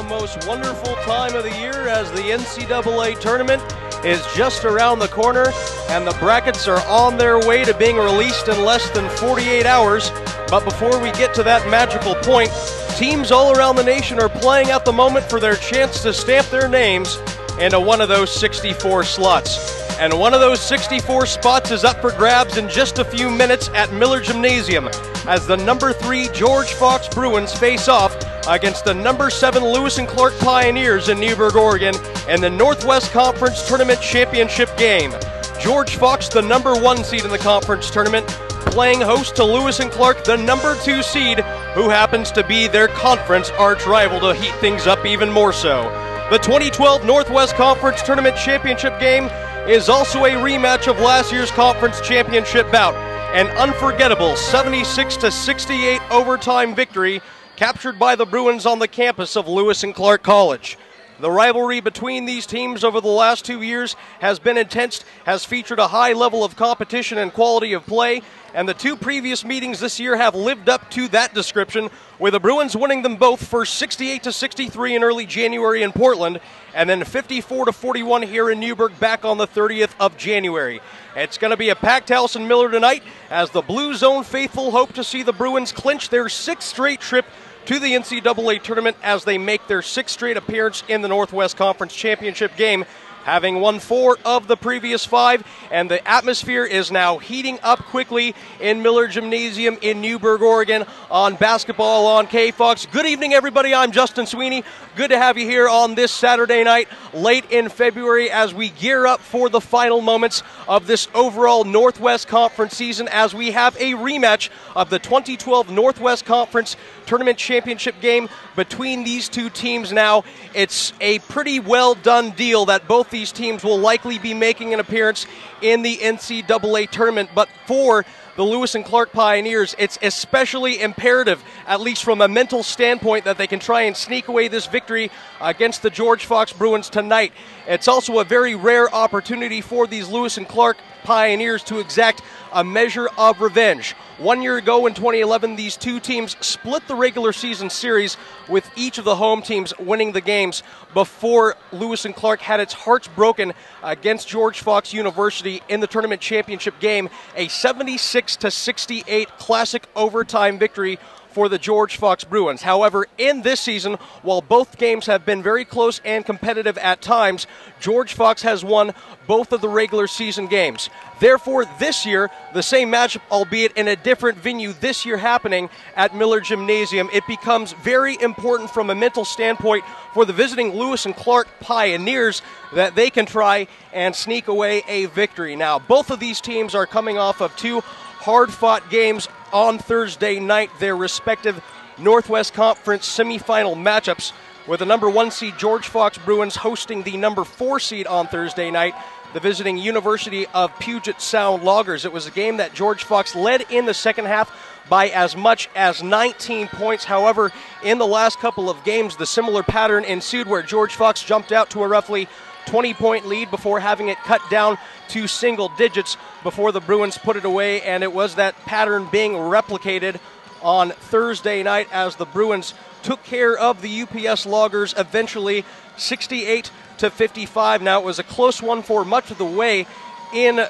the most wonderful time of the year as the NCAA tournament is just around the corner and the brackets are on their way to being released in less than 48 hours. But before we get to that magical point, teams all around the nation are playing at the moment for their chance to stamp their names into one of those 64 slots. And one of those 64 spots is up for grabs in just a few minutes at Miller Gymnasium as the number 3 George Fox Bruins face off against the number 7 Lewis and Clark Pioneers in Newberg, Oregon in the Northwest Conference Tournament Championship game. George Fox, the number 1 seed in the conference tournament, playing host to Lewis and Clark, the number 2 seed, who happens to be their conference arch rival to heat things up even more so. The 2012 Northwest Conference Tournament Championship game is also a rematch of last year's conference championship bout. An unforgettable 76-68 overtime victory captured by the Bruins on the campus of Lewis and Clark College. The rivalry between these teams over the last 2 years has been intense, has featured a high level of competition and quality of play, and the 2 previous meetings this year have lived up to that description, with the Bruins winning them both for 68-63 in early January in Portland, and then 54-41 here in Newberg back on the 30th of January. It's going to be a packed house in Miller tonight as the Blue Zone faithful hope to see the Bruins clinch their 6th straight trip to the NCAA tournament as they make their 6th straight appearance in the Northwest Conference Championship game, having won 4 of the previous 5, and the atmosphere is now heating up quickly in Miller Gymnasium in Newberg, Oregon on Basketball on K-Fox. Good evening, everybody. I'm Justin Sweeney. Good to have you here on this Saturday night, late in February, as we gear up for the final moments of this overall Northwest Conference season, as we have a rematch of the 2012 Northwest Conference Tournament Championship game between these 2 teams now. It's a pretty well done deal that both these teams will likely be making an appearance in the NCAA tournament, but for the Lewis and Clark Pioneers, it's especially imperative, at least from a mental standpoint, that they can try and sneak away this victory against the George Fox Bruins tonight. It's also a very rare opportunity for these Lewis and Clark Pioneers to exact a measure of revenge. 1 year ago in 2011, these 2 teams split the regular season series, with each of the home teams winning the games before Lewis and Clark had its hearts broken against George Fox University in the tournament championship game, a 76-68 classic overtime victory for the George Fox Bruins. However, in this season, while both games have been very close and competitive at times, George Fox has won both of the regular season games. Therefore, this year, the same matchup, albeit in a different venue, this year happening at Miller Gymnasium, it becomes very important from a mental standpoint for the visiting Lewis and Clark Pioneers that they can try and sneak away a victory. Now, both of these teams are coming off of 2 hard-fought games on Thursday night, their respective Northwest Conference semifinal matchups, with the number 1 seed George Fox Bruins hosting the number 4 seed on Thursday night, the visiting University of Puget Sound Loggers. It was a game that George Fox led in the second half by as much as 19 points. However, in the last couple of games, the similar pattern ensued where George Fox jumped out to a roughly 20-point lead before having it cut down to single digits before the Bruins put it away, and it was that pattern being replicated on Thursday night as the Bruins took care of the UPS Loggers eventually 68-55. Now, it was a close one for much of the way in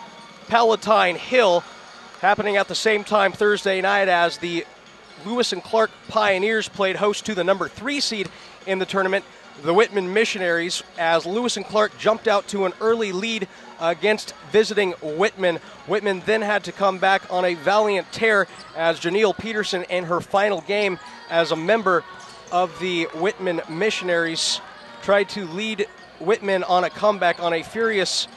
Palatine Hill, happening at the same time Thursday night as the Lewis and Clark Pioneers played host to the number 3 seed in the tournament, the Whitman Missionaries, as Lewis and Clark jumped out to an early lead against visiting Whitman. Whitman then had to come back on a valiant tear as Janelle Peterson, in her final game as a member of the Whitman Missionaries, tried to lead Whitman on a comeback on a furious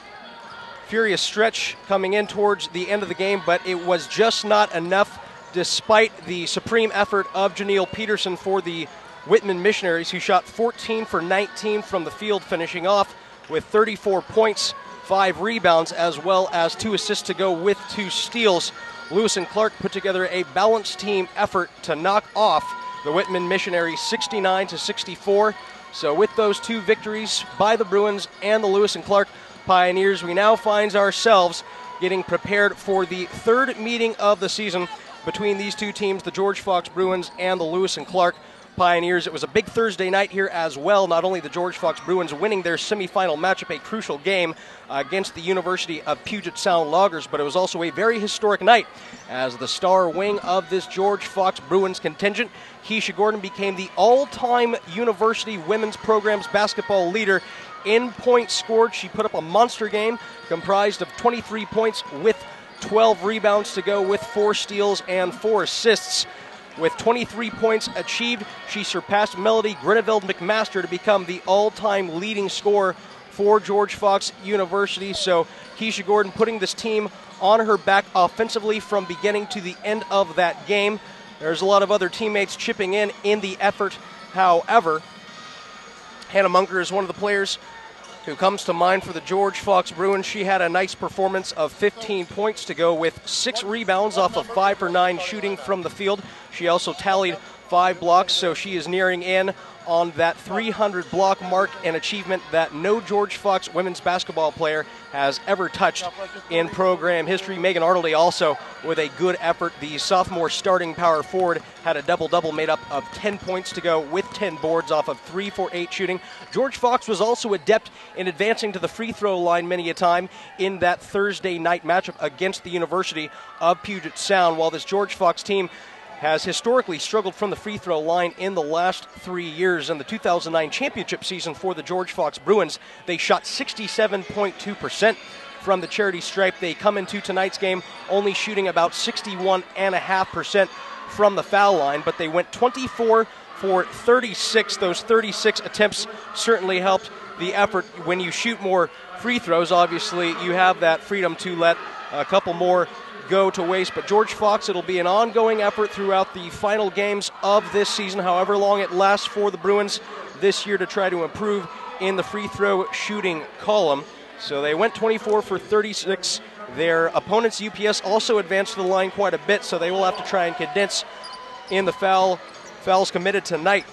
stretch coming in towards the end of the game, but it was just not enough despite the supreme effort of Janelle Peterson for the Whitman Missionaries, who shot 14 for 19 from the field, finishing off with 34 points, 5 rebounds, as well as 2 assists to go with 2 steals. Lewis and Clark put together a balanced team effort to knock off the Whitman Missionaries 69-64. So with those 2 victories by the Bruins and the Lewis and Clark Pioneers, we now find ourselves getting prepared for the 3rd meeting of the season between these 2 teams, the George Fox Bruins and the Lewis and Clark Pioneers. It was a big Thursday night here as well. Not only the George Fox Bruins winning their semifinal matchup, a crucial game against the University of Puget Sound Loggers, but it was also a very historic night as the star wing of this George Fox Bruins contingent, Keisha Gordon, became the all-time University women's program's basketball leader in points scored. She put up a monster game comprised of 23 points with 12 rebounds to go with 4 steals and 4 assists. With 23 points achieved, she surpassed Melody Grineveld McMaster to become the all-time leading scorer for George Fox University. So Keisha Gordon putting this team on her back offensively from beginning to the end of that game. There's a lot of other teammates chipping in the effort. However, Hannah Munker is one of the players who comes to mind for the George Fox Bruins. She had a nice performance of 15 points to go with 6 rebounds off of 5 for 9 shooting from the field. She also tallied 5 blocks, so she is nearing in on that 300 block mark, an achievement that no George Fox women's basketball player has ever touched in program history. Megan Arnoldie also with a good effort. The sophomore starting power forward had a double-double made up of 10 points to go with 10 boards off of 3 for 8 shooting. George Fox was also adept in advancing to the free throw line many a time in that Thursday night matchup against the University of Puget Sound. While this George Fox team has historically struggled from the free throw line in the last 3 years. In the 2009 championship season for the George Fox Bruins, they shot 67.2% from the charity stripe. They come into tonight's game only shooting about 61.5% from the foul line, but they went 24 for 36. Those 36 attempts certainly helped the effort. When you shoot more free throws, obviously you have that freedom to let a couple more go to waste. But George Fox, it'll be an ongoing effort throughout the final games of this season, however long it lasts for the Bruins this year, to try to improve in the free throw shooting column. So they went 24 for 36. Their opponents, UPS, also advanced to the line quite a bit, so they will have to try and condense in the fouls committed tonight.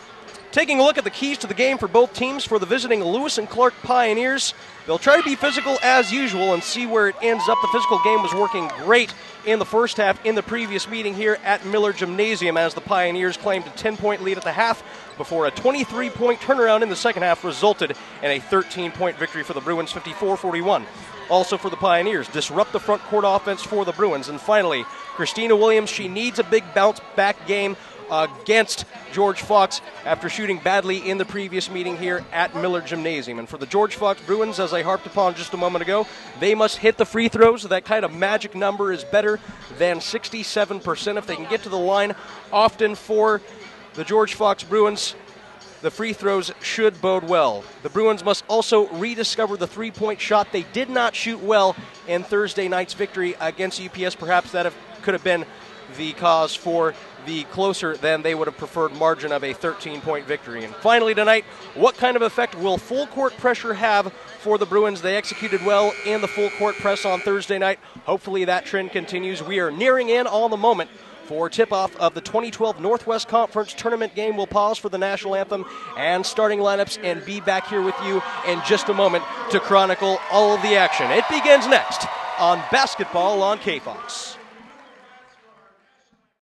Taking a look at the keys to the game for both teams for the visiting Lewis and Clark Pioneers. They'll try to be physical as usual and see where it ends up. The physical game was working great in the first half in the previous meeting here at Miller Gymnasium, as the Pioneers claimed a 10-point lead at the half before a 23-point turnaround in the second half resulted in a 13-point victory for the Bruins, 54-41. Also for the Pioneers, disrupt the front court offense for the Bruins. And finally, Christina Williams, she needs a big bounce-back game against George Fox after shooting badly in the previous meeting here at Miller Gymnasium. And for the George Fox Bruins, as I harped upon just a moment ago, they must hit the free throws. That kind of magic number is better than 67%. If they can get to the line often for the George Fox Bruins, the free throws should bode well. The Bruins must also rediscover the three-point shot. They did not shoot well in Thursday night's victory against UPS. Perhaps that could have been the cause for the closer than they would have preferred margin of a 13-point victory. And finally tonight, what kind of effect will full court pressure have for the Bruins? They executed well in the full court press on Thursday night. Hopefully that trend continues. We are nearing in on the moment for tip-off of the 2012 Northwest Conference Tournament game. We'll pause for the national anthem and starting lineups and be back here with you in just a moment to chronicle all of the action. It begins next on Basketball on KFOX.